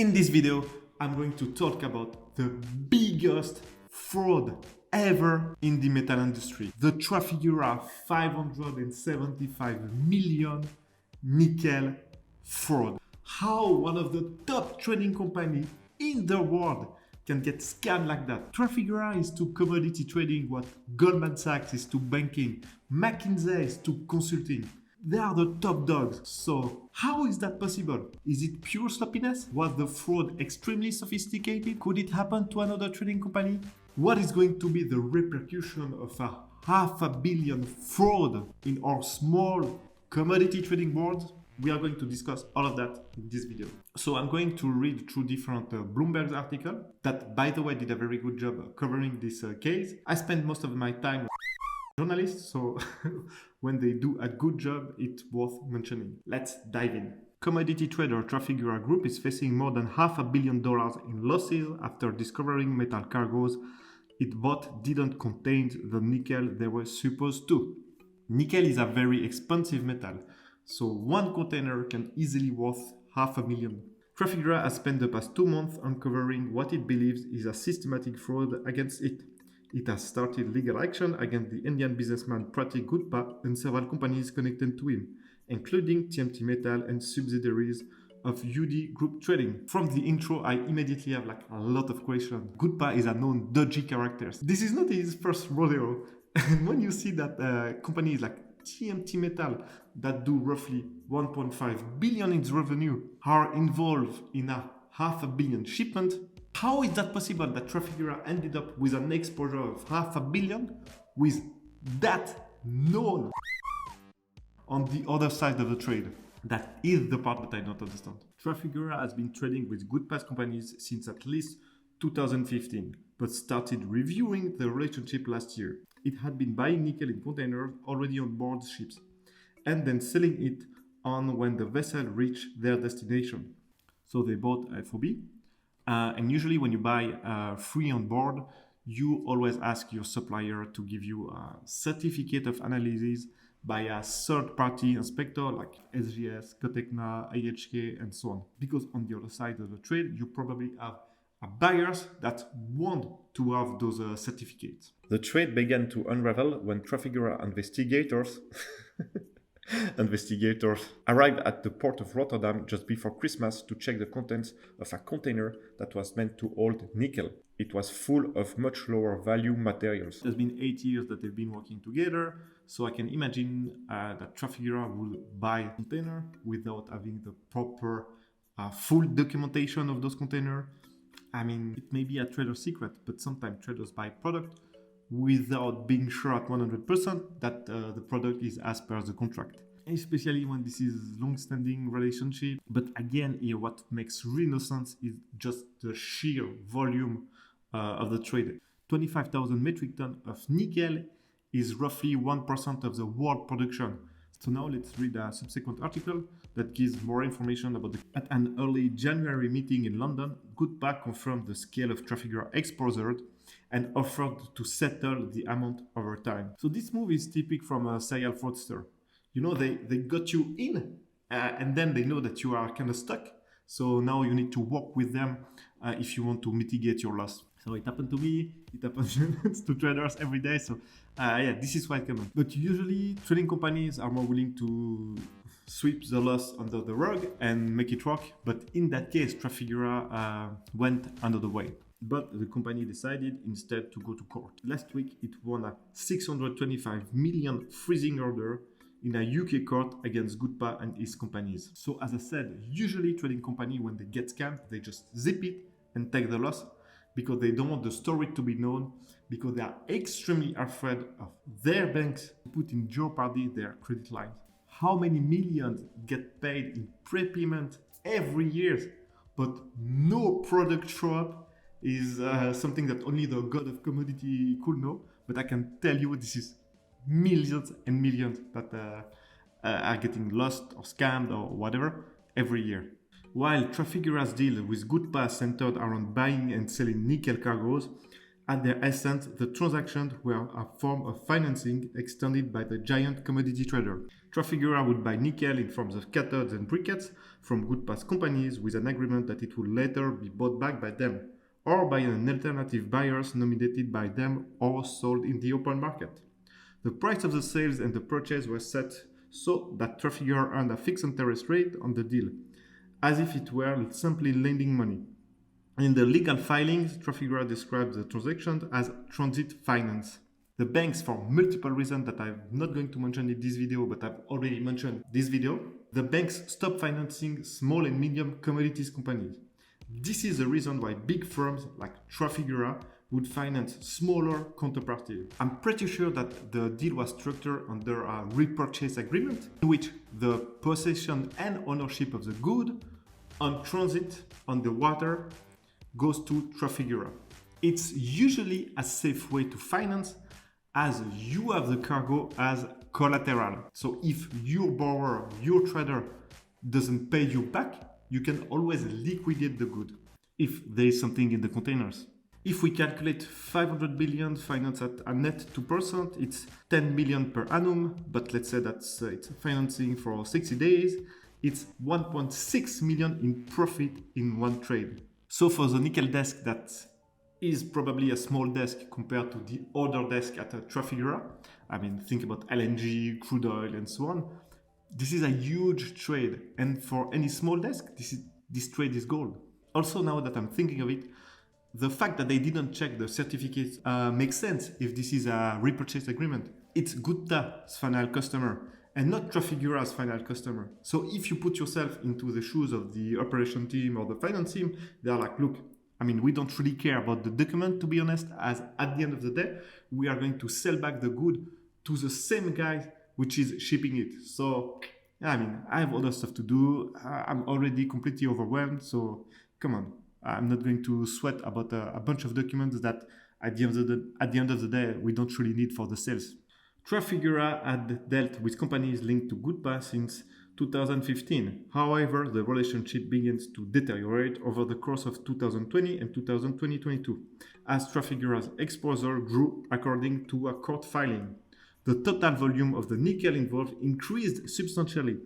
In this video, I'm going to talk about the biggest fraud ever in the metal industry. The Trafigura 575 million nickel fraud. How one of the top trading companies in the world can get scammed like that. Trafigura is to commodity trading what Goldman Sachs is to banking, McKinsey is to consulting. They are the top dogs. So how is that possible? Is it pure sloppiness? Was the fraud extremely sophisticated? Could it happen to another trading company? What is going to be the repercussion of a $500 million fraud in our small commodity trading board? We are going to discuss all of that in this video. So I'm going to read through different Bloomberg articles that, by the way, did a very good job covering this case. I spend most of my time with journalists, so when they do a good job, it's worth mentioning. Let's dive in. Commodity trader Trafigura Group is facing more than $500 million in losses after discovering metal cargoes it thought didn't contain the nickel they were supposed to. Nickel is a very expensive metal, so one container can easily worth $500,000. Trafigura has spent the past 2 months uncovering what it believes is a systematic fraud against it. It has started legal action against the Indian businessman Prateek Gupta and several companies connected to him, including TMT Metal and subsidiaries of UD Group Trading. From the intro, I immediately have a lot of questions. Gupta is a known dodgy character. This is not his first rodeo. And when you see that companies like TMT Metal that do roughly 1.5 billion in revenue are involved in a $500 million shipment, how is that possible that Trafigura ended up with an exposure of $500 million with that known on the other side of the trade? That is the part that I don't understand. Trafigura has been trading with good past companies since at least 2015, but started reviewing the relationship last year. It had been buying nickel in containers already on board ships, and then selling it on when the vessel reached their destination. So they bought FOB, and usually when you buy free on board, you always ask your supplier to give you a certificate of analysis by a third-party inspector like SGS, Cotecna, IHK, and so on. Because on the other side of the trade, you probably have buyers that want to have those certificates. The trade began to unravel when Trafigura investigators arrived at the port of Rotterdam just before Christmas to check the contents of a container that was meant to hold nickel. It was full of much lower value materials. It has been 8 years that they've been working together, so I can imagine that Trafigura will buy a container without having the proper full documentation of those containers. I mean, it may be a trader secret, but sometimes traders buy product without being sure at 100% that the product is as per the contract. Especially when this is long-standing relationship. But again, here what makes really no sense is just the sheer volume of the trade. 25,000 metric tons of nickel is roughly 1% of the world production. So now let's read a subsequent article that gives more information about At an early January meeting in London, Gupta confirmed the scale of Trafigura exposure and offered to settle the amount over time. So this move is typical from a serial fraudster. You know, they got you in and then they know that you are kind of stuck. So now you need to work with them if you want to mitigate your loss. So it happened to me, it happens to traders every day. So yeah, this is quite common. But usually trading companies are more willing to sweep the loss under the rug and make it work. But in that case, Trafigura went under the way. But the company decided instead to go to court. Last week, it won a $625 million freezing order in a UK court against Gupta and his companies. So as I said, usually trading company, when they get scammed, they just zip it and take the loss because they don't want the story to be known, because they are extremely afraid of their banks to put in jeopardy their credit lines. How many millions get paid in prepayment every year, but no product show up is something that only the god of commodity could know. But I can tell you this is millions and millions that are getting lost or scammed or whatever every year. While Trafigura's deal with Gupta centered around buying and selling nickel cargoes, At their essence, the transactions were a form of financing extended by the giant commodity trader. Trafigura would buy nickel in forms of cathodes and briquettes from Gupta's companies with an agreement that it would later be bought back by them, or by an alternative buyers nominated by them or sold in the open market. The price of the sales and the purchase were set so that Trafigura earned a fixed interest rate on the deal, as if it were simply lending money. In the legal filings, Trafigura describes the transaction as transit finance. The banks, for multiple reasons that I'm not going to mention in this video, but I've already mentioned in this video, the banks stopped financing small and medium commodities companies. This is the reason why big firms like Trafigura would finance smaller counterparties. I'm pretty sure that the deal was structured under a repurchase agreement in which the possession and ownership of the good on transit on the water goes to Trafigura. It's usually a safe way to finance as you have the cargo as collateral. So if your borrower, your trader doesn't pay you back, you can always liquidate the good if there is something in the containers. If we calculate 500 billion finance at a net 2%, it's 10 million per annum, but let's say that's it's financing for 60 days. It's 1.6 million in profit in one trade. So for the nickel desk, that is probably a small desk compared to the other desk at Trafigura. I mean, think about LNG, crude oil, and so on. This is a huge trade, and for any small desk, this trade is gold. Also, now that I'm thinking of it, the fact that they didn't check the certificates makes sense if this is a repurchase agreement. It's Gupta's final customer and not Trafigura's final customer. So if you put yourself into the shoes of the operation team or the finance team, they're like, look, I mean, we don't really care about the document, to be honest, as at the end of the day, we are going to sell back the good to the same guy which is shipping it. So, I mean, I have other stuff to do. I'm already completely overwhelmed. So, come on. I'm not going to sweat about a bunch of documents that at the end of the day, we don't really need for the sales. Trafigura had dealt with companies linked to Gupta since 2015. However, the relationship begins to deteriorate over the course of 2020 and 2022 as Trafigura's exposure grew according to a court filing. The total volume of the nickel involved increased substantially,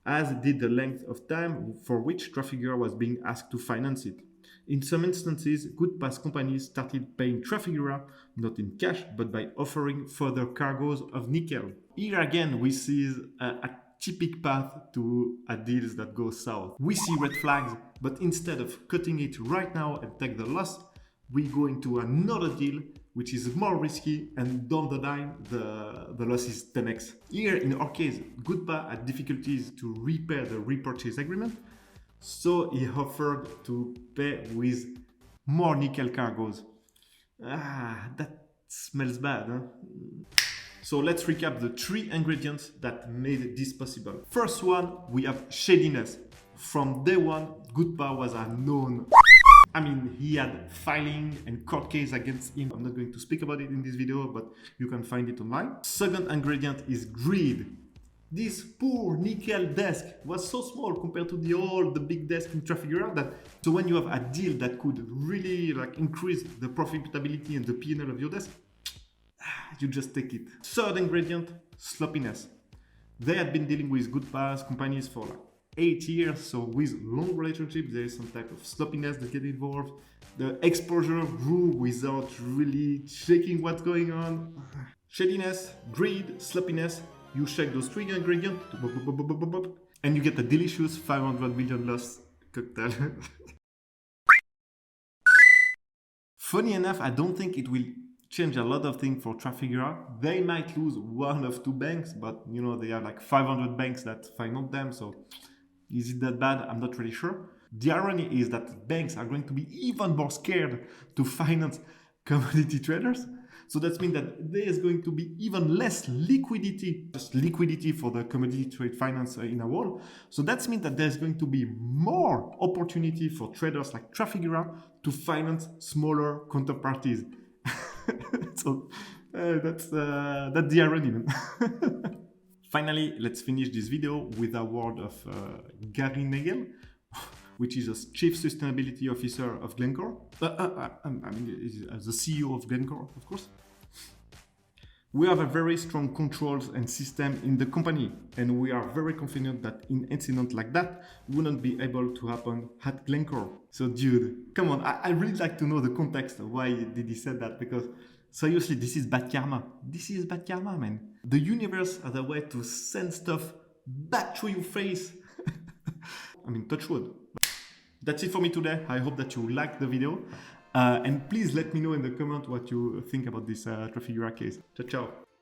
as did the length of time for which Trafigura was being asked to finance it. In some instances, Gupta's companies started paying Trafigura not in cash, but by offering further cargoes of nickel. Here again, we see a typical path to a deals that go south. We see red flags, but instead of cutting it right now and take the loss, we go into another deal which is more risky, and down the line, the loss is 10x. Here, in our case, Gupta had difficulties to repay the repurchase agreement, so he offered to pay with more nickel cargoes. That smells bad, huh? So let's recap the 3 ingredients that made this possible. First one, we have shadiness. From day one, Gupta was a known. I mean, he had filing and court case against him. I'm not going to speak about it in this video, but you can find it online. Second ingredient is greed. This poor nickel desk was so small compared to the big desk in Trafigura that so when you have a deal that could really increase the profitability and the P&L of your desk, you just take it. Third ingredient, sloppiness. They had been dealing with Gupta's companies for 8 years, so with long relationships, there is some type of sloppiness that get involved. The exposure grew without really checking what's going on. Shadiness, greed, sloppiness. You check those 3 ingredients, and you get a delicious 500 million loss cocktail. Funny enough, I don't think it will change a lot of things for Trafigura. They might lose 1 of 2 banks, but you know, they have like 500 banks that finance them, so is it that bad? I'm not really sure. The irony is that banks are going to be even more scared to finance commodity traders. So that means that there is going to be even less liquidity, just liquidity for the commodity trade finance in a world. So that means that there's going to be more opportunity for traders like Trafigura to finance smaller counterparties. So that's the irony, man. Finally, let's finish this video with a word of Gary Nagel. which is a chief sustainability officer of Glencore. He's the CEO of Glencore, of course. We have a very strong controls and system in the company, and we are very confident that an incident like that wouldn't be able to happen at Glencore. So dude, come on, I really like to know the context of why did he say that, because seriously, this is bad karma. This is bad karma, man. The universe has a way to send stuff back to your face. I mean, touch wood. That's it for me today. I hope that you liked the video. And please let me know in the comment what you think about this Trafigura case. Ciao, ciao.